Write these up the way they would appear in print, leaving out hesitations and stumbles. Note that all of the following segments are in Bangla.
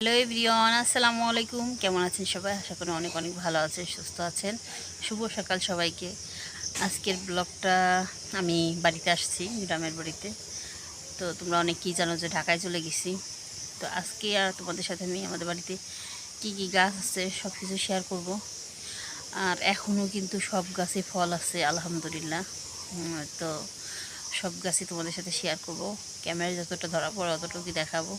হ্যালো এভরিওয়ান, আসসালামু আলাইকুম। কেমন আছেন সবাই? আশা করি অনেক অনেক ভালো আছেন, সুস্থ আছেন। শুভ সকাল সবাইকে। আজকের ব্লগটা আমি বাড়িতে আসছি, গ্রামের বাড়িতে। তো তোমরা অনেক কী জানো যে ঢাকায় চলে গেছি। তো আজকে আর তোমাদের সাথে আমি আমাদের বাড়িতে কি কি গাছ আছে সব কিছু শেয়ার করব। আর এখনও কিন্তু সব গাছে ফল আছে আলহামদুলিল্লাহ। তো সব গাছই তোমাদের সাথে শেয়ার করব। ক্যামেরা যতটা ধরা পড়ে অতটুকুই দেখাবো।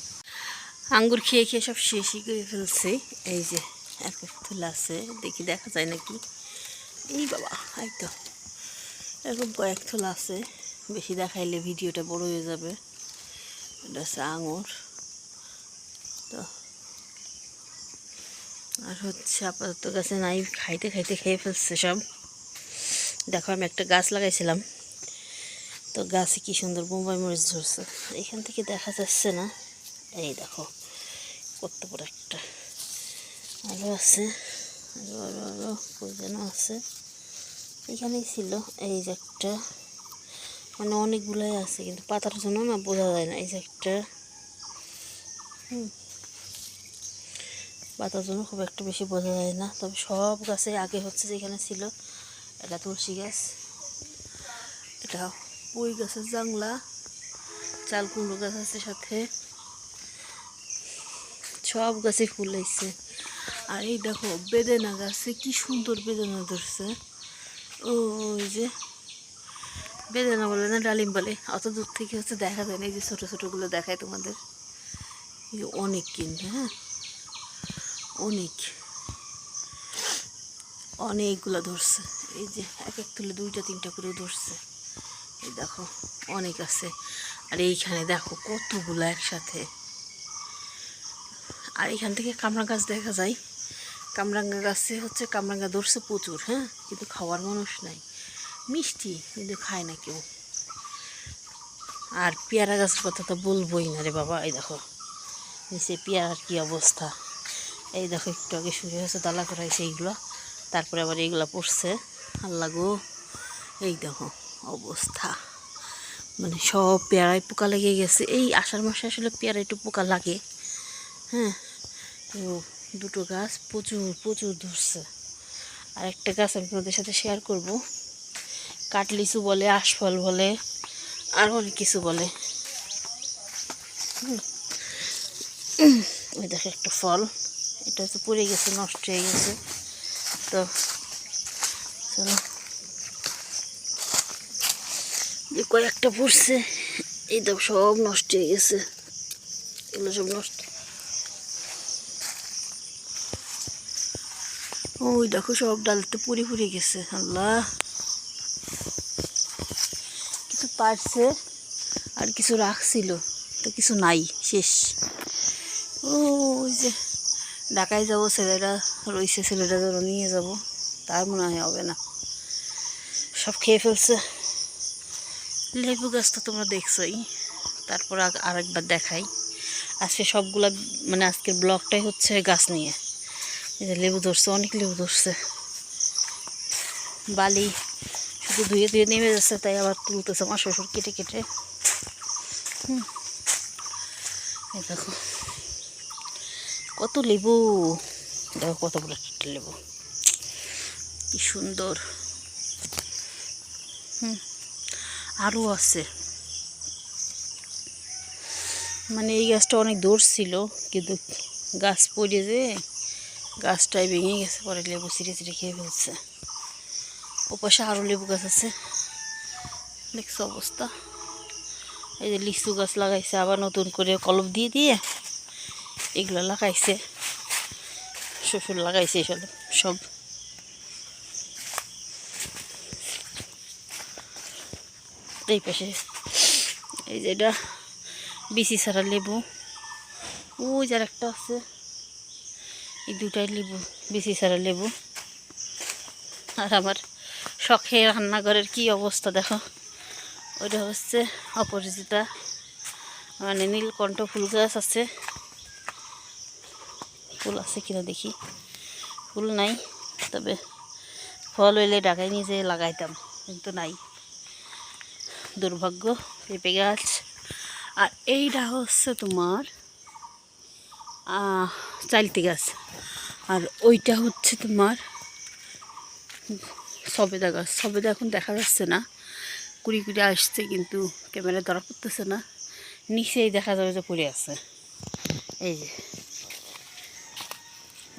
আঙ্গুর খেয়ে খেয়ে সব শেষই করে ফেলছে। এই যে এক ফুল আছে, দেখি দেখা যায় নাকি। এই বাবা, এই তো এরকম কয়েক থুল আছে। বেশি দেখাইলে ভিডিওটা বড় হয়ে যাবে। এটা হচ্ছে আঙুর। তো আর হচ্ছে আপাতত গাছে নাই, খাইতে খাইতে খেয়ে ফেলছে সব। দেখো আমি একটা গাছ লাগাইছিলাম, তো গাছে কি সুন্দর বোম্বাই মরিচ ধরছে। এখান থেকে দেখা যাচ্ছে না। এই দেখো কত বড় একটা। আরও আছে, আরও কই যেন আছে। এখানেই ছিল। এই যে একটা, মানে অনেকগুলাই আছে কিন্তু পাতার জন্য না বোঝা যায় না। এই যে একটা, পাতার জন্য খুব একটা বেশি বোঝা যায় না। তবে সব গাছে আগে হচ্ছে যেখানে ছিল, এটা তুলসী গাছ, এটা পুঁই গাছের জাংলা, চাল কুমড়ো গাছ আছে সাথে। সব গাছে ফুল হয়েছে। আর এই দেখো বেদেনা গাছে কি সুন্দর বেদেনা ধরছে। ওই যে বেদেনা বলে না ডালিম বলে, অত দূর থেকে হচ্ছে দেখা যায় না। এই যে ছোটো ছোটোগুলো দেখায় তোমাদের। অনেক কিন্তু, হ্যাঁ অনেক অনেকগুলো ধরছে। এই যে এক এক তুলে দুইটা তিনটা করে ধরছে। এই দেখো অনেক আছে। আর এইখানে দেখো কতগুলো একসাথে। আর এখান থেকে কামরাঙা গাছ দেখা যায়। কামরাঙা গাছে হচ্ছে কামরাঙা ধরছে প্রচুর, হ্যাঁ, কিন্তু খাওয়ার মানুষ নাই। মিষ্টি কিন্তু খায় না কেউ। আর পেয়ারা গাছের কথা তো বলবোই না রে বাবা। এই দেখো নিচে পেয়ারার কী অবস্থা। এই দেখো একটু আগে শুরু হয়েছে, দালা করাইছে এইগুলো, তারপরে আবার এইগুলো পড়ছে। আল্লাহ গো, এই দেখো অবস্থা। মানে সব পেয়ারায় পোকা লেগে গেছে। এই আষাঢ় মাসে আসলে পেয়ারা একটু পোকা লাগে, হ্যাঁ। তো দুটো গাছ প্রচুর প্রচুর ধরছে। আর একটা গাছ আমি তোমাদের সাথে শেয়ার করব। কাটলিচু বলে, আশফল বলে, আর অনেক কিছু বলে। ওই দেখো একটা ফল, এটা হচ্ছে পড়ে গেছে, নষ্ট হয়ে গেছে। তো চলো, যে কয়েকটা পড়ছে এই তো সব নষ্ট হয়ে গেছে। এগুলো সব নষ্ট। ওই দেখো সব ডালতে পুড়ে পুড়ে গেছে। আল্লাহ, কিছু পারছে আর কিছু রাখছিল, তো কিছু নাই, শেষ। ওই যে ঢাকায় যাবো, ছেলেরা রয়েছে, ছেলেটা ধরো নিয়ে যাব, তার মনে হয় হবে না, সব খেয়ে ফেলছে। লেবু গাছ তো তোমরা দেখছোই। তারপর আরেকবার দেখাই। আজকে সবগুলা, মানে আজকের ব্লগটাই হচ্ছে গাছ নিয়ে। এই যে লেবু ধরছে, অনেক লেবু ধরছে। বালি শুধু ধুয়ে ধুয়ে নেমে যাচ্ছে, তাই আবার তুলতেছে আমার শ্বশুর কেটে কেটে। এই দেখো কত লেবু, দেখো কত বড় একটা লেবু, কি সুন্দর। আরও আছে। মানে এই গাছটা অনেক দূর ছিল, কিন্তু গাছ পড়ে যে গাছটাই ভেঙে গেছে, পরে লেবু ছিঁড়ে ছিঁড়ে খেয়ে ফেলছে। ওপাশে আরও লেবু গাছ আছে, দেখছো অবস্থা। এই যে লিচু গাছ লাগাইছে আবার নতুন করে কলম দিয়ে দিয়ে, এগুলো লাগাইছে, শ্বশুর লাগাইছে এসব সব। এই পাশে এই যে এটা বিচি ছাড়া লেবু, ওই যার একটা আছে। এই দুটাই লেবু, বিচি ছাড়া লেবু। আর আমার শখে রান্নাঘরের কি অবস্থা দেখো। ওইটা হচ্ছে অপরাজিতা, মানে নীলকণ্ঠ ফুল গাছ আছে। ফুল আছে কিনা দেখি, ফুল নাই, তবে ফল হইলে ঢাকায় নিয়ে যেয়ে লাগাইতাম, কিন্তু নাই, দুর্ভাগ্য। পেঁপে গাছ। আর এইটা হচ্ছে তোমার চালতি গাছ। আর ওইটা হচ্ছে তোমার সবেদা গাছ। সবেদা এখন দেখা যাচ্ছে না, কুড়ি কুড়ি আসছে কিন্তু ক্যামেরা ধরা পড়তেছে না। নিচেই দেখা যাবে যে পড়ে আছে। এই যে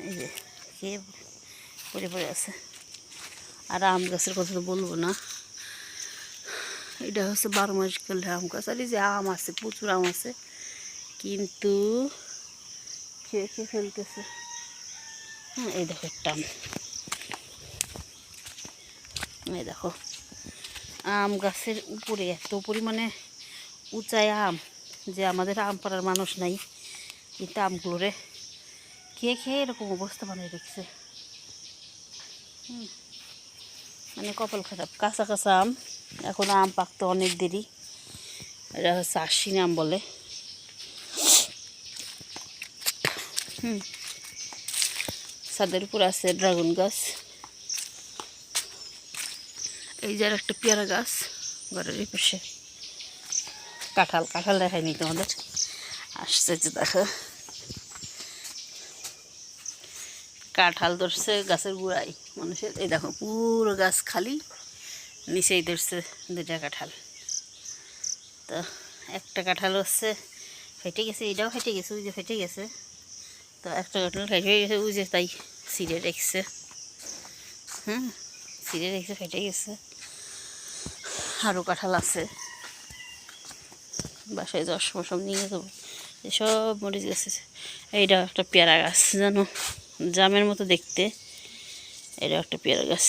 এই যে কে পড়ে পড়ে আছে। আর আম গাছের কথা তো বলবো না, এটা হচ্ছে 12 মাস গেলে আম গাছ। আর এই যে আম আছে, প্রচুর আম আছে, কিন্তু খেয়ে খেয়ে ফেলতেছে। হ্যাঁ, এই দেখো একটা আম, এই দেখো আম গাছের উপরে এত পরিমাণে উঁচায় আম যে আমাদের আম পাড়ার মানুষ নাই, কিন্তু আমগুলোরে খেয়ে খেয়ে এরকম অবস্থা বানিয়ে রেখেছে। মানে কপাল খারাপ। কাঁচা কাঁচা আম, এখন আম পাকতে অনেক দেরি। এটা হচ্ছে আশ্বিন আম বলে। ছাদের উপর আছে ড্রাগন গাছ। এই যে আর একটা পেয়ারা গাছ ঘরের পাশে। কাঁঠাল, কাঁঠাল দেখায়নি তোমাদের, আসছে যে দেখো কাঁঠাল ধরছে গাছের গোড়ায় মানুষের। এই দেখো পুরো গাছ খালি, নিচেই ধরছে 2টা কাঁঠাল। তো একটা কাঁঠাল হচ্ছে ফেটে গেছে, এটাও ফেটে গেছে, ওই যে ফেটে গেছে। তো একটা কাঁঠাল ফেটে হয়ে গেছে, ওই যে তাই ছিঁড়ে রেখেছে। ছিঁড়ে রেখেছে, ফেটে গেছে। আরও কাঁঠাল আছে, বাসায় যাওয়ার সময় সব নিয়ে যাবো। এসব মরিচ গাছ। এইটা একটা পেয়ারা গাছ, জানো জামের মতো দেখতে। এটা একটা পেয়ারা গাছ।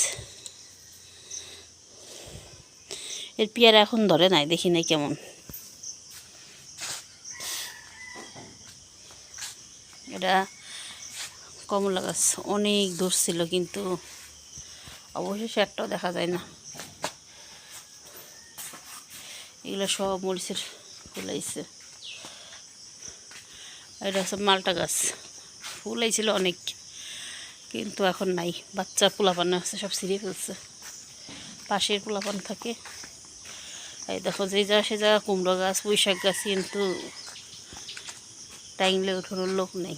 এর পেয়ারা এখন ধরে নাই, দেখি নাই কেমন। এটা কমলা গাছ, অনেক দূর ছিল, কিন্তু অবশেষে একটাও দেখা যায় না। এগুলো সব মরিচের ফুল আইছে। এটা হচ্ছে মালটা গাছ, ফুল আইছিল অনেক, কিন্তু এখন নাই। বাচ্চা পোলাপান আছে, সব ছিঁড়ে ফেলছে। পাশের পোলাপান থাকে। এই দেখো যে যা সে যা কুমড়ো গাছ, পুঁইশাক গাছ, কিন্তু টাইমলে ওঠানোর লোক নেই।